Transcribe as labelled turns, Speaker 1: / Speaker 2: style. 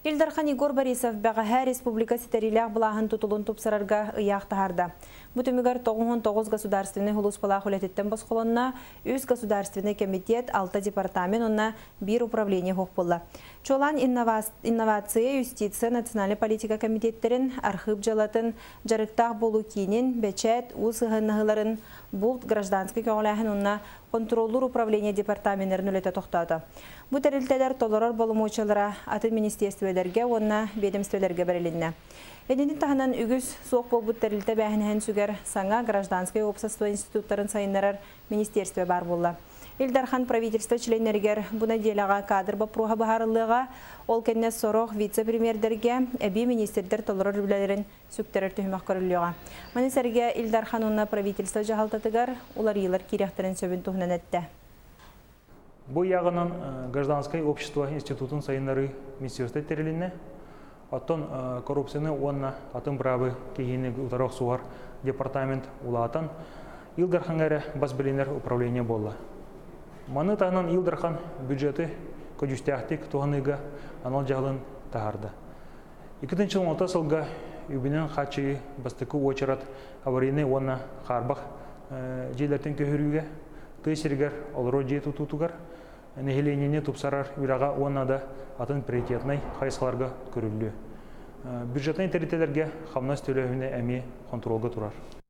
Speaker 1: Илдархан Игор Борисов бәғәһә республика сетерилях бұлағын тұтылын тұпсарарға ұяқ тахарда. Бұтымығар 9 государственный хулус балақ үлететтен басқолонна 3 государственный комитет, 6 департамент, онна 1 управление хоқ болла. Чолан инновация, юстиция, национальный политика комитеттерін, архив жалатын, жарықтақ болу кейінен, бәчәт, ұсығынығыларын, бұлт гражданский көңіләхін онна контроллур управление департаментерін үлеті тоқтады. Бұ тәрілтелер толырар болымуычылыра аты министерствелерге, онна ведомствелерге берілінне. Әденін тағынан үгіз соқ бол бұт тәрілті бәхінен сүгер саңа гражданский общество институттарын сайынларар министерстве бар болла. Илдархан правительство членергер бұна делаға кадр бапруға бағарылыға, ол кәнне сороқ вице-премьердерге, әбі министердер толырар үлелерін сүктерір түхімақ көріліға. Манесерге Илдархан онна правительство жағалтатығар, олар елар керектерін сөбін тұхынан әтті.
Speaker 2: Бұл яғынан гражданское общество институтын сайынлары министерстве тереліне, оттон коррупцияны онна атын правы кейіні ұтарақ суғар департамент улаатан Илдархан әрі бас білінер управление болла. Маны тағынан Илдархан бюджеты көджістяқтик туғаныға анал жағылын тағарды. 2016 сылға үбінен қатшығы бастықы очырат аварийны онна қарбақ жейлерден көхіріге түйсергер олыру жету тұтығар нәхеленіне тұпсарар үраға оннада атын приоритетнай қайсыларға көрілі. Бюджетный территориялерге қамнас төлөуіне әме контролға тұрар.